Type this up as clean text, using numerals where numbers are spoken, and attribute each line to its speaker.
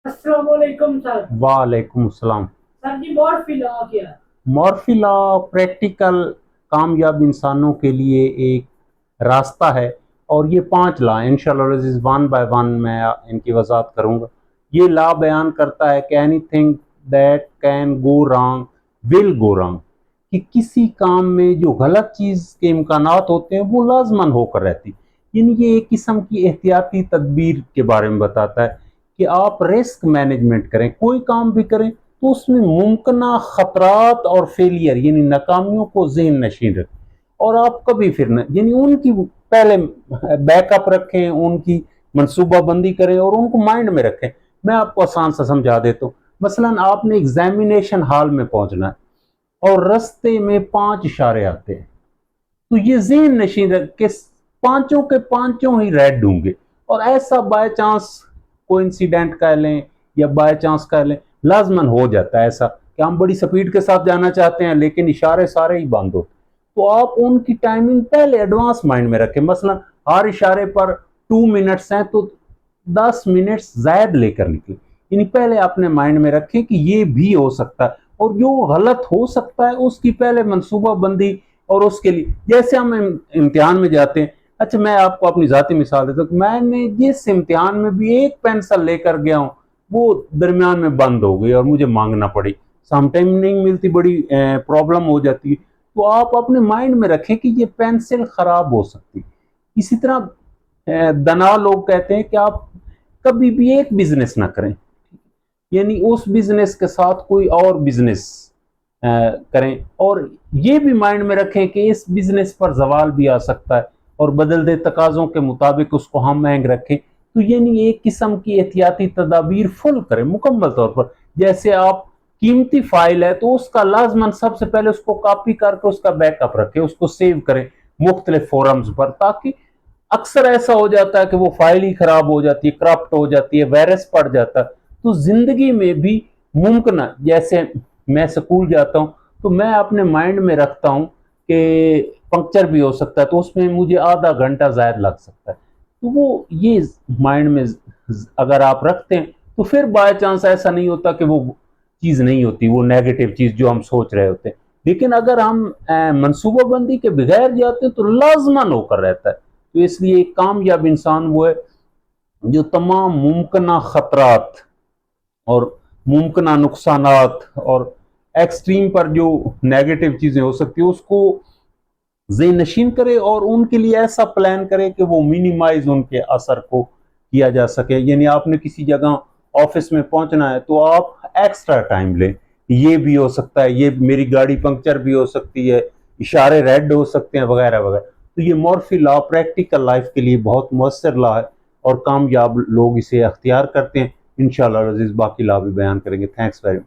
Speaker 1: अस्सलाम वालेकुम सर।
Speaker 2: वालेकुम अस्सलाम।
Speaker 1: सर जी मॉर्फी लॉ क्या है?
Speaker 2: मॉर्फी लॉ प्रैक्टिकल कामयाब इंसानों के लिए एक रास्ता है, और ये 5 लॉ इंशाल्लाह अज़ीज़ वन बाय वन मैं इनकी वजाहत करूँगा। ये लॉ बयान करता है कि anything that can go wrong will go wrong, कि किसी काम में जो गलत चीज़ के इम्कानात होते हैं वो लाजमन होकर रहती। यानी ये एक किस्म की एहतियाती तदबीर के बारे में बताता है कि आप रिस्क मैनेजमेंट करें, कोई काम भी करें तो उसमें मुमकिन खतरात और फेलियर यानी नाकामियों को ज़हन नशीन रखें, और आप कभी फिर न यानी उनकी पहले बैकअप रखें, उनकी मनसूबा बंदी करें और उनको माइंड में रखें। मैं आपको आसान सा समझा देता हूँ। मसलन आपने एग्जामिनेशन हॉल में पहुंचना है और रस्ते में 5 इशारे आते हैं, तो ये ज़हन नशीन रख के पांचों के पांचों ही रेड होंगे। और ऐसा बाय चांस कोई इंसिडेंट कह लें या बाय चांस कह लें, लाजमन हो जाता है ऐसा कि हम बड़ी स्पीड के साथ जाना चाहते हैं लेकिन इशारे सारे ही बंद होते, तो आप उनकी टाइमिंग पहले एडवांस माइंड में रखें। मसलन हर इशारे पर 2 मिनट्स हैं तो 10 मिनट्स जायद लेकर निकले, यानी पहले अपने माइंड में रखें कि ये भी हो सकता है, और जो गलत हो सकता है उसकी पहले मनसूबा बंदी। और उसके लिए जैसे हम इम्तिहान में जाते हैं, अच्छा मैं आपको अपनी जाती मिसाल देता हूँ, मैंने जिस इम्तिहान में भी एक पेंसिल लेकर गया हूँ वो दरमियान में बंद हो गई और मुझे मांगना पड़ी, समटाइम नहीं मिलती, बड़ी प्रॉब्लम हो जाती है। तो आप अपने माइंड में रखें कि ये पेंसिल खराब हो सकती है। इसी तरह दना लोग कहते हैं कि आप कभी भी एक बिजनेस ना करें, यानी उस बिजनेस के साथ कोई और बिजनेस करें, और ये भी माइंड में रखें कि इस बिजनेस पर जवाल भी आ सकता है और बदलते तकाजों के मुताबिक उसको हम महंग रखें। तो ये नहीं, एक किस्म की एहतियाती तदाबीर फुल करें मुकम्मल तौर पर। जैसे आप कीमती फाइल है तो उसका लाजमन सबसे पहले उसको कॉपी करके उसका बैकअप रखें, उसको सेव करें मुख्तलिफ फोरम्स पर, ताकि अक्सर ऐसा हो जाता है कि वो फाइल ही खराब हो जाती है, करप्ट हो जाती है, वायरस पड़ जाता है। तो जिंदगी में भी मुमकिन, जैसे मैं स्कूल जाता हूँ तो मैं अपने माइंड में रखता हूँ कि पंक्चर भी हो सकता है, तो उसमें मुझे आधा घंटा जायद लग सकता है। तो वो ये माइंड में अगर आप रखते हैं तो फिर बाय चांस ऐसा नहीं होता कि वो चीज़ नहीं होती, वो नेगेटिव चीज़ जो हम सोच रहे होते हैं। लेकिन अगर हम मनसूबाबंदी के बगैर जाते हैं तो लाजमन होकर रहता है। तो इसलिए एक कामयाब इंसान वो है जो तमाम मुमकिन खतरात और मुमकिन नुकसानात और एक्सट्रीम पर जो नेगेटिव चीज़ें हो सकती है उसको ज़हन नशीन करे, और उनके लिए ऐसा प्लान करे कि वो मिनिमाइज उनके असर को किया जा सके। यानी आपने किसी जगह ऑफिस में पहुंचना है तो आप एक्स्ट्रा टाइम लें, ये भी हो सकता है, ये मेरी गाड़ी पंक्चर भी हो सकती है, इशारे रेड हो सकते हैं, वगैरह वगैरह। तो ये मॉर्फी लॉ प्रैक्टिकल लाइफ के लिए बहुत मौसर लॉ है, और कामयाब लोग इसे अख्तियार करते हैं। इंशाल्लाह अजीज बाकी लॉ भी बयान करेंगे। Thanks very much.